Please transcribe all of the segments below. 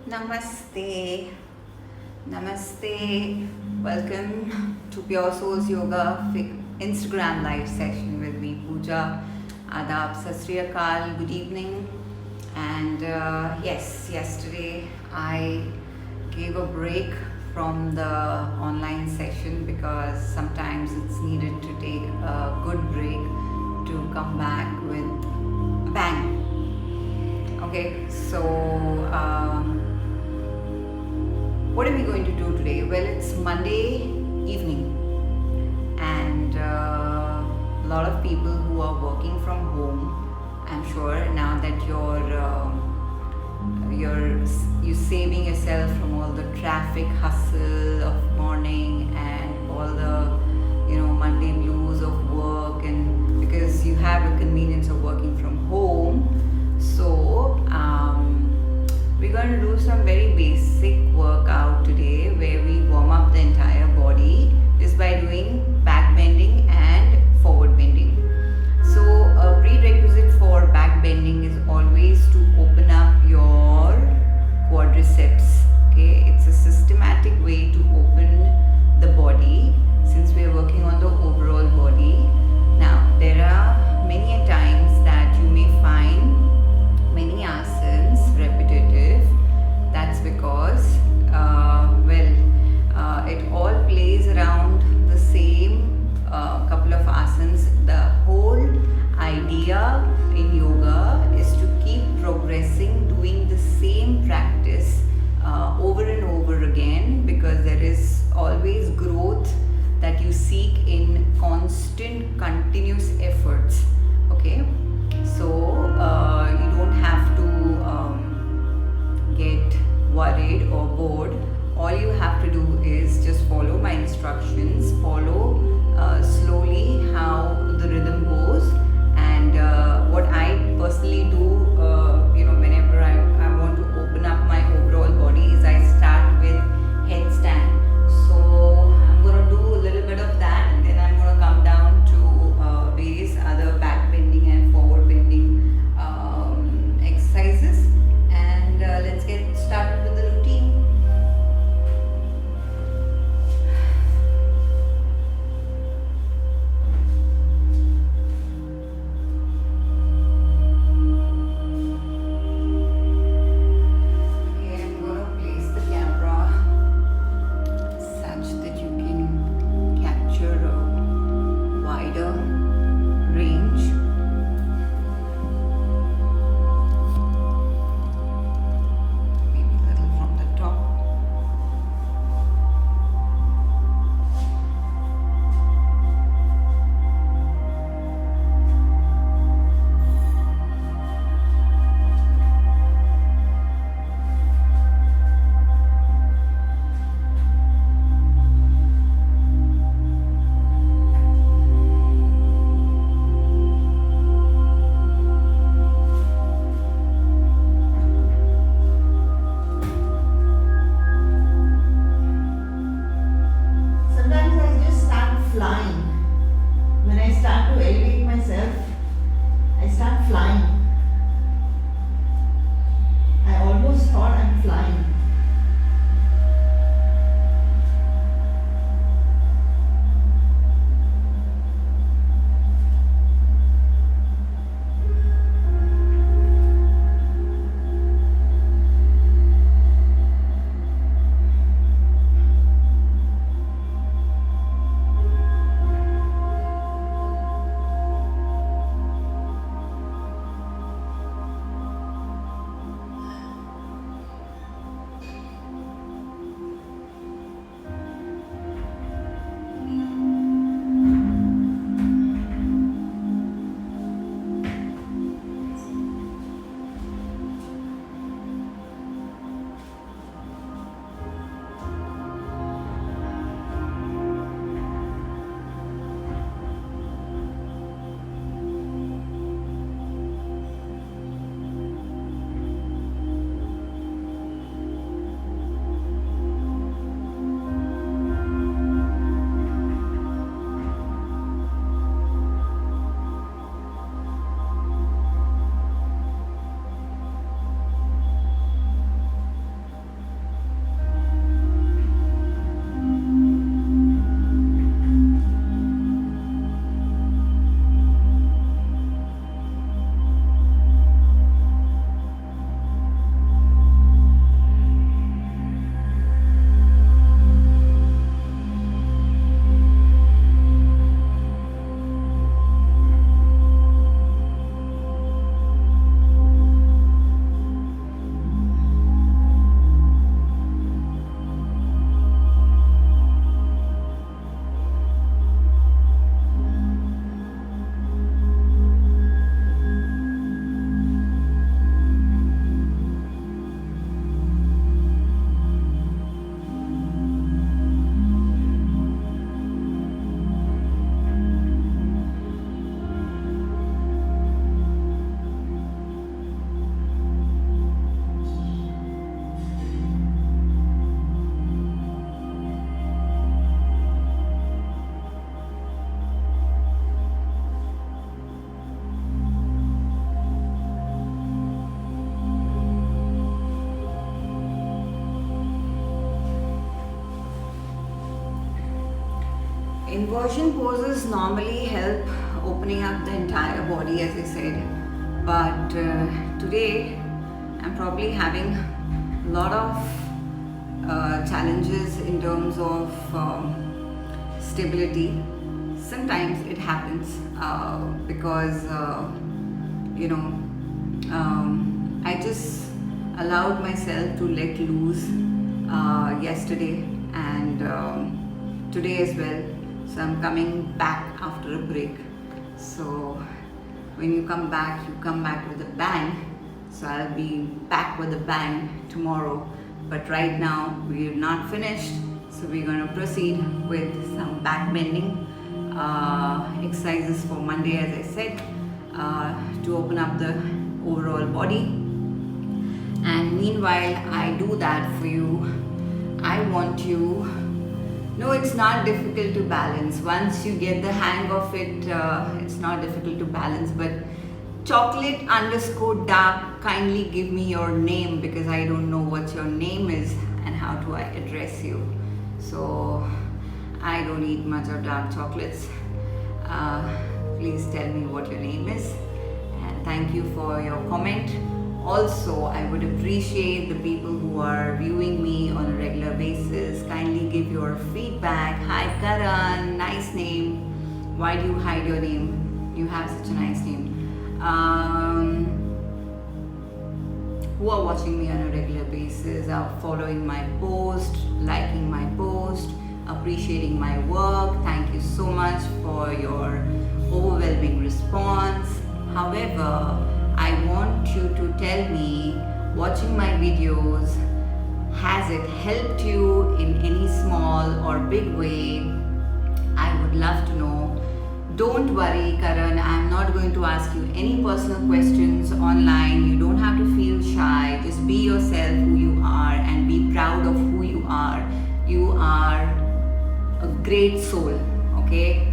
Namaste. Namaste. Welcome to Pure Souls Yoga Instagram live session with me, Pooja. Adab, Sat Sri Akal, good evening. And yes, yesterday I gave a break from the online session because sometimes it's needed to take a good break to come back with a bang. Okay, so what are we going to do today? Well, it's Monday evening, and a lot of people who are working from home, I'm sure now that you're saving yourself from all the traffic hustle of morning and all the Monday blues of work, and because you have a convenience of working from home. So we're going to do some very basic workout today where we warm up the entire body just by doing back bending and forward bending. So a prerequisite for back bending is always to open up your quadriceps. Okay, it's a systematic way to open the body since we are working on the overall body. Now there are many times that you may find many asanas repetitive. That's because it all plays around the same couple of asanas. The whole idea in yoga is to keep progressing, doing the same practice over and over again, because there is always growth that you seek in constant continuous efforts. Okay, so you don't have to get worried or bored. All you have to do is just follow my instructions, follow slowly how the rhythm goes. And what I personally do, whenever I want to open up my overall body, is I start with headstand. So I'm going to do a little bit of that, and then I'm going to come down to various other back bending and forward Inversion poses normally help opening up the entire body, as I said, but today I'm probably having a lot of challenges in terms of stability. Sometimes it happens because I just allowed myself to let loose yesterday and today as well. So I'm coming back after a break. So when you come back with a bang. So I'll be back with a bang tomorrow. But right now we're not finished. So we're going to proceed with some back bending exercises for Monday, as I said, to open up the overall body. And meanwhile I do that for you, I want you. No, it's not difficult to balance. Once you get the hang of it, it's not difficult to balance. But chocolate_dark, kindly give me your name because I don't know what your name is and how do I address you. So I don't eat much of dark chocolates. Please tell me what your name is. And thank you for your comment. Also, I would appreciate the people who are viewing me on a regular basis. Kindly give your feedback. Hi Karan, nice name. Why do you hide your name? You have such a nice name. Who are watching me on a regular basis, are following my post, liking my post, appreciating my work. Thank you so much for your overwhelming response. However, I want you to tell me, watching my videos, has it helped you in any small or big way? I would love to know. Don't worry, Karan, I'm not going to ask you any personal questions online. You don't have to feel shy. Just be yourself, who you are, and be proud of who you are. You are a great soul, okay?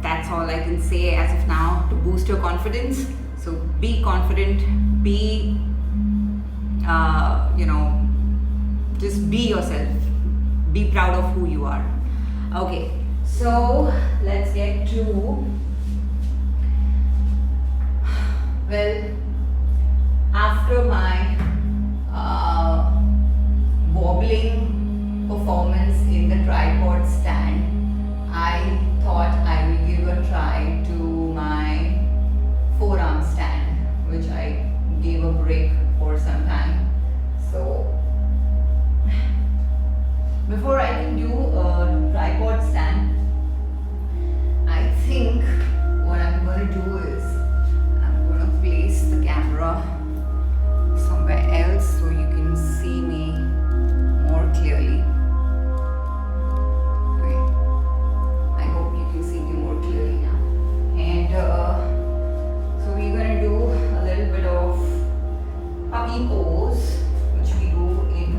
That's all I can say as of now to boost your confidence. So be confident, be, just be yourself. Be proud of who you are. Okay, so let's get to, well, after my wobbling performance in the tripod stand, I thought I will give a try to my forearm stand, which I gave a break for some time. So before I can do a tripod stand, I think what I'm going to do is I'm going to place the camera somewhere else so you can see me more clearly. Okay. I hope you can see me more clearly now. And so we're going to do a little bit of puppy pose, which we do in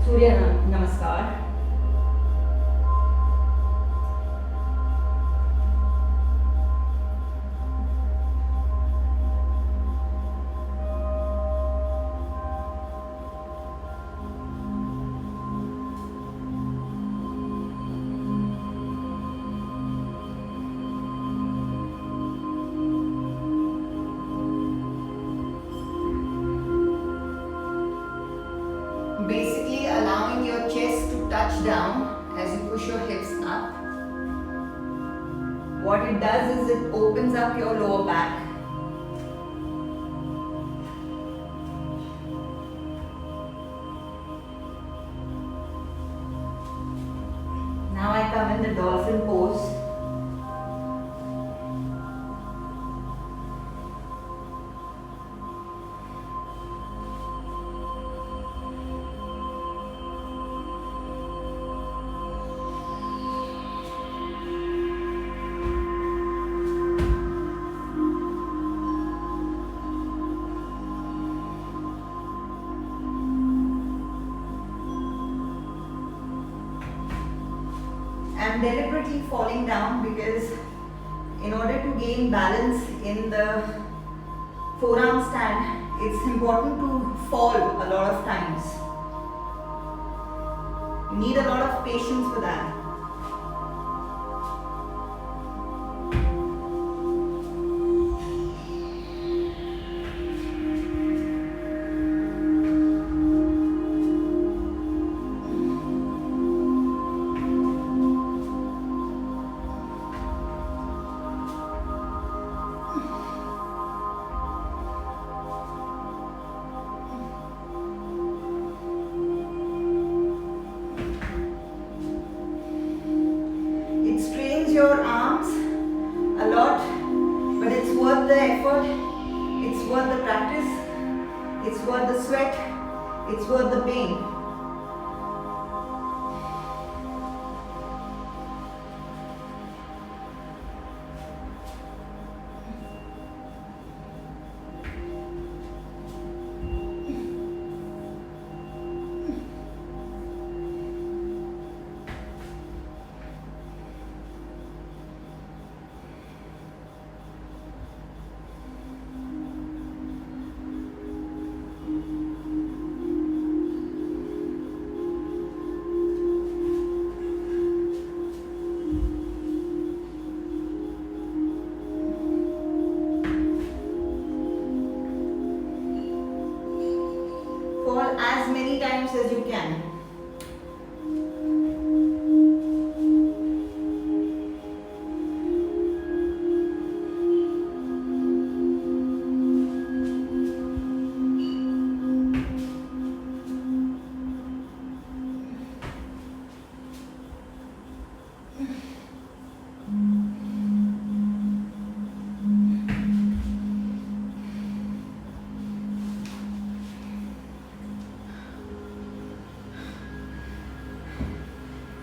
Surya Namaskar. Basically allowing your chest to touch down as you push your hips up. What it does is it opens up your lower back. Now I come in the dolphin pose. I'm deliberately falling down because in order to gain balance in the forearm stand, it's important to fall a lot of times. You need a lot of patience for that. Your arms a lot, but it's worth the effort, it's worth the practice, it's worth the sweat, it's worth the pain. Fall as many times as you can.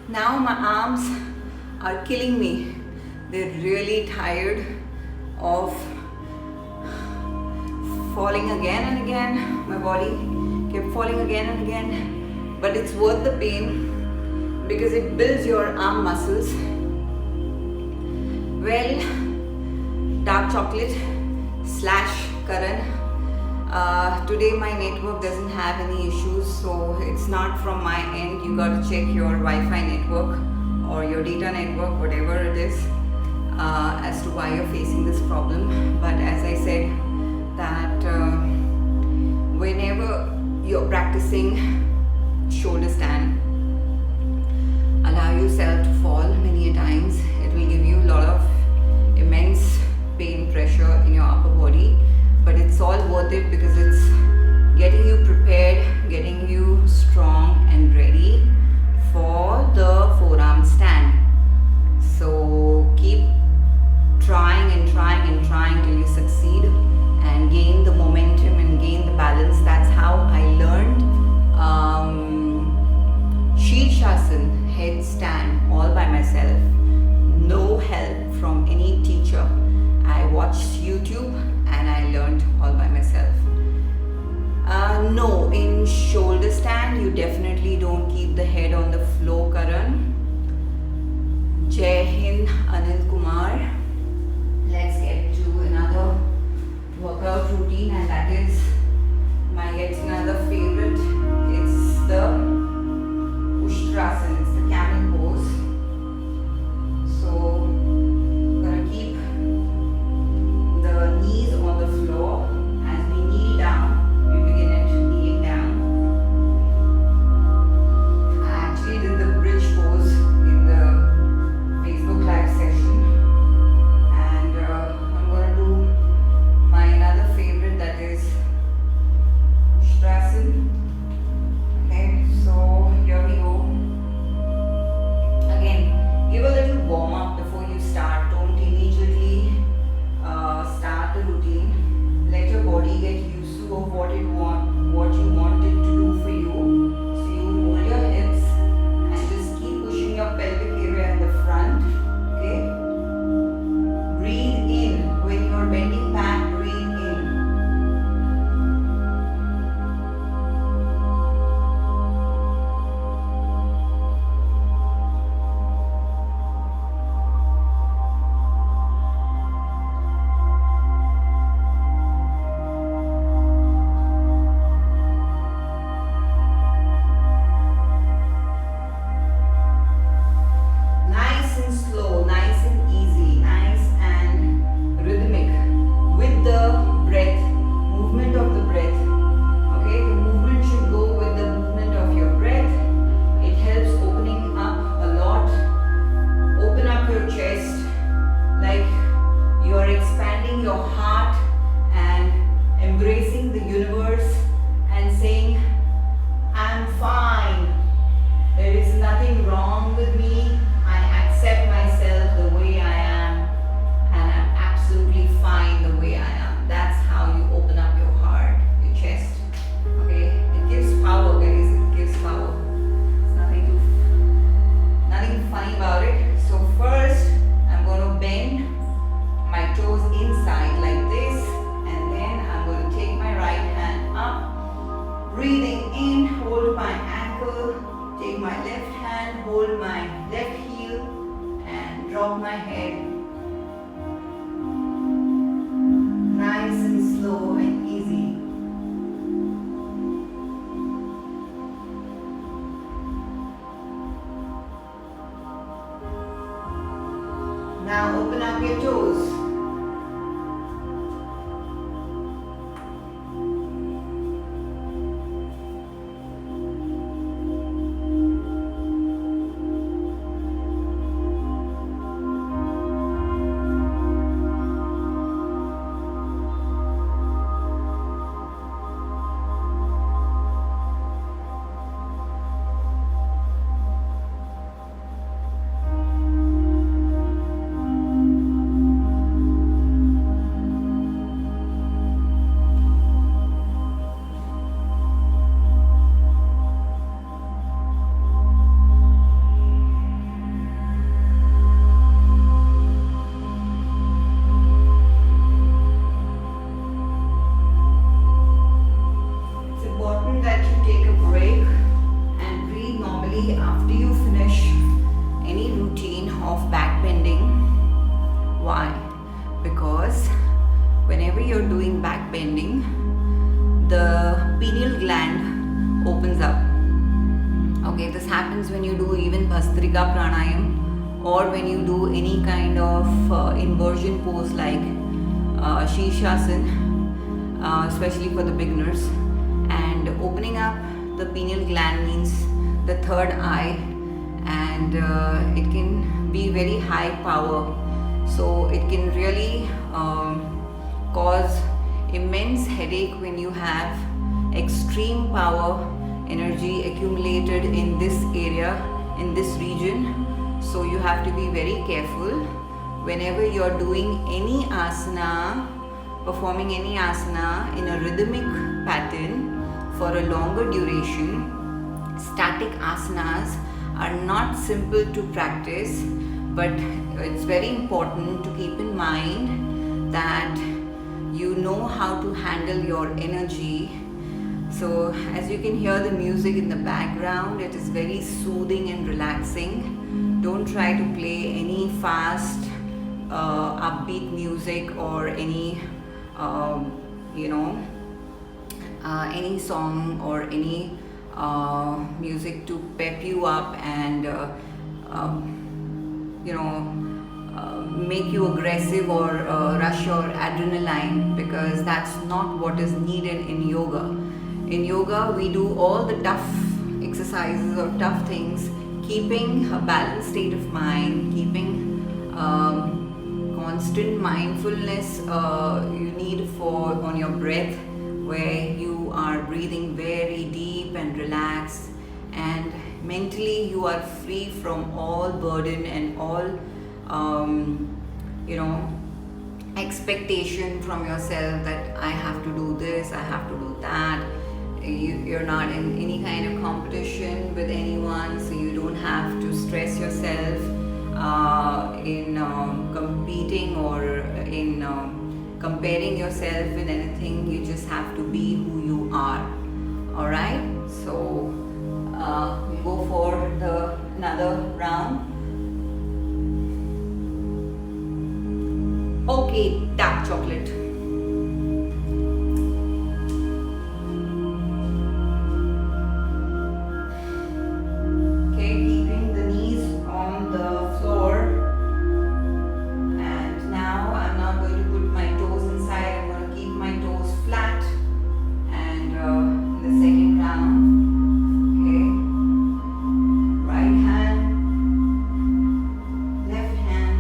Now my arms are killing me. They're really tired of falling again and again. My body kept falling again and again. But it's worth the pain because it builds your arm muscles. Well, dark chocolate / Karan. Today my network doesn't have any issues, so it's not from my end. You got to check your Wi-Fi network or your data network, whatever it is, as to why you're facing this problem. But as I said, that whenever you're practicing shoulder stand, allow yourself to fall many a times. It will give you a lot of immense pain, pressure in your upper body. But it's all worth it because it's getting you prepared, getting you strong and ready for the forearm stand. So keep trying and trying and trying till you succeed and gain the momentum and gain the balance. That's how I learned Shirshasana, headstand, all by myself. No help from any teacher. I watched YouTube and I learned all by myself. No, in shoulder stand, you definitely don't keep the head on the floor, Karan. Jai Hind, Anil Kumar. Let's get to another workout routine, and that is my yet another favorite. It's the Ushtrasana, it's the camel pose. So, I'm gonna keep the knees on the floor. As we kneel down, we begin it kneeling down. I actually did the bridge pose in the Facebook live session, and I'm going to do my another favorite, that is the pineal gland opens up. Okay, this happens when you do even Bhastrika Pranayam, or when you do any kind of inversion pose like Shirshasana, especially for the beginners. And opening up the pineal gland means the third eye, and it can be very high power. So it can really cause immense headache when you have extreme power energy accumulated in this area, in this region. So you have to be very careful whenever you're doing any asana, performing any asana in a rhythmic pattern for a longer duration. Static asanas are not simple to practice, but it's very important to keep in mind that you know how to handle your energy. So as you can hear the music in the background, it is very soothing and relaxing. Don't try to play any fast upbeat music or any any song or any music to pep you up and make you aggressive or rush your adrenaline, because that's not what is needed in yoga. In yoga, we do all the tough exercises or tough things, keeping a balanced state of mind, keeping constant mindfulness you need on your breath, where you are breathing very deep and relaxed, and mentally you are free from all burden and all expectation from yourself that I have to do this, I have to do that. You're not in any kind of competition with anyone, so you don't have to stress yourself in competing or in comparing yourself with anything. You just have to be who you are. Alright, so we go for another round. Okay, dark chocolate. Okay, keeping the knees on the floor. And now I'm not going to put my toes inside. I'm going to keep my toes flat. And in the second round, okay, right hand, left hand,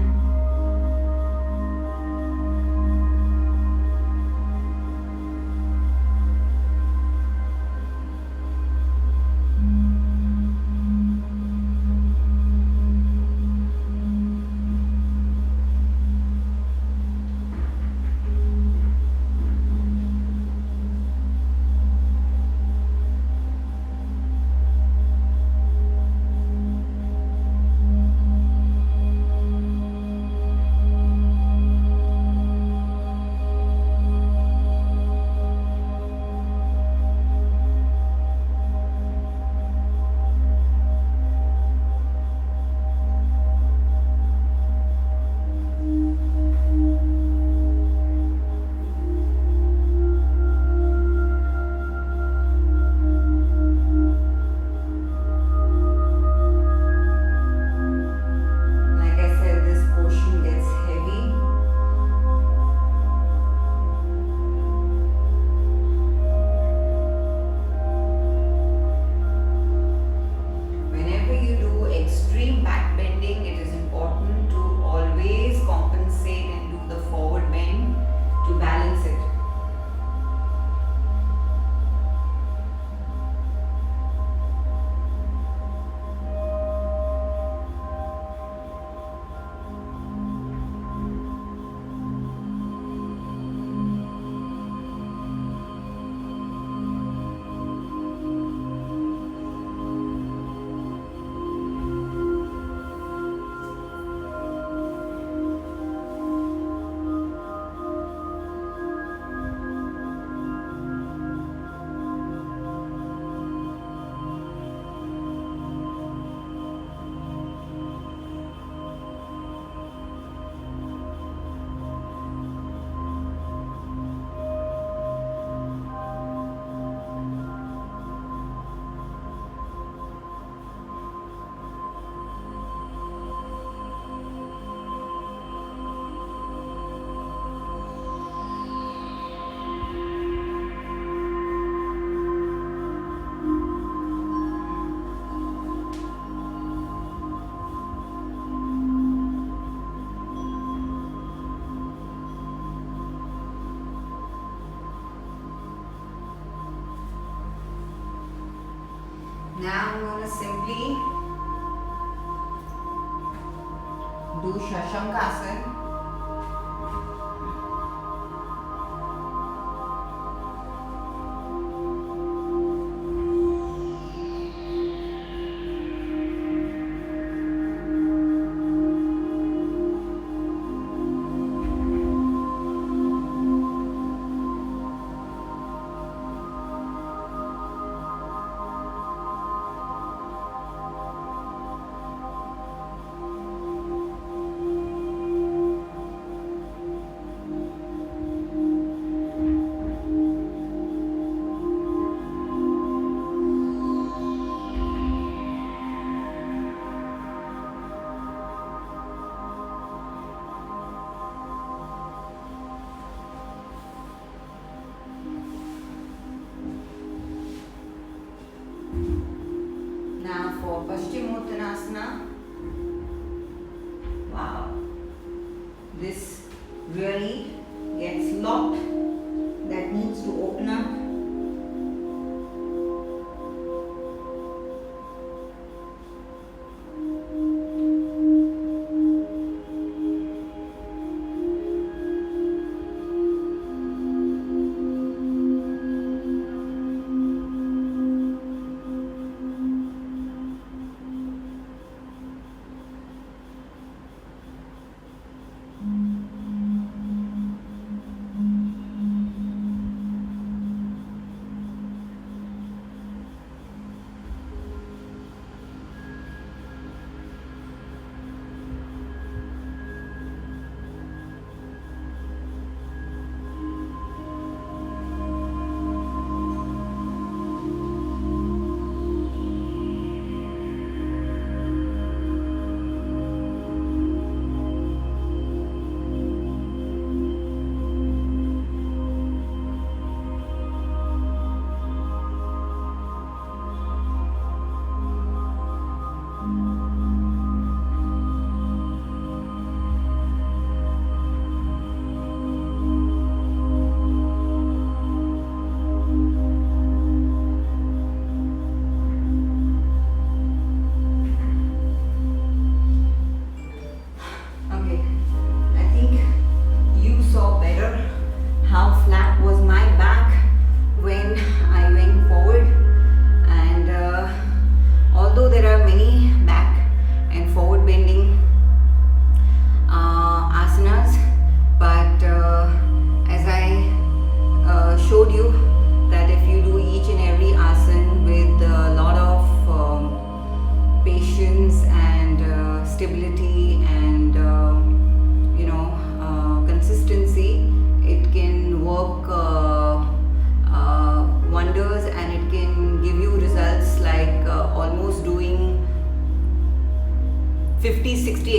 Now I'm going to simply do Shashankasan. Now for Paschimottanasana. Wow, this really gets locked. That needs to open up.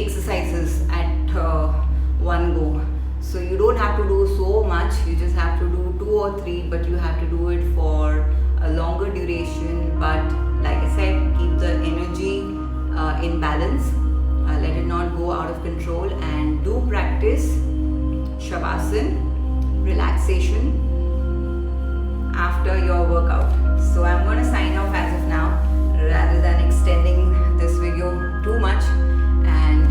exercises at one go. So you don't have to do so much, you just have to do 2 or 3, but you have to do it for a longer duration. But like I said, keep the energy in balance, let it not go out of control, and do practice Shavasana, relaxation after your workout. So I'm going to sign off as of now rather than extending this video too much. And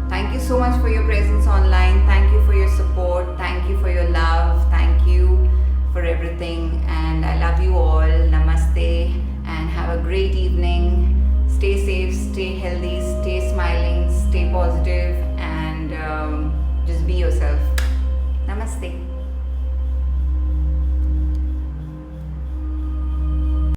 thank you so much for your presence online. Thank you for your support. Thank you for your love. Thank you for everything. And I love you all. Namaste and have a great evening. Stay safe, stay healthy, stay smiling, stay positive, and just be yourself. Namaste.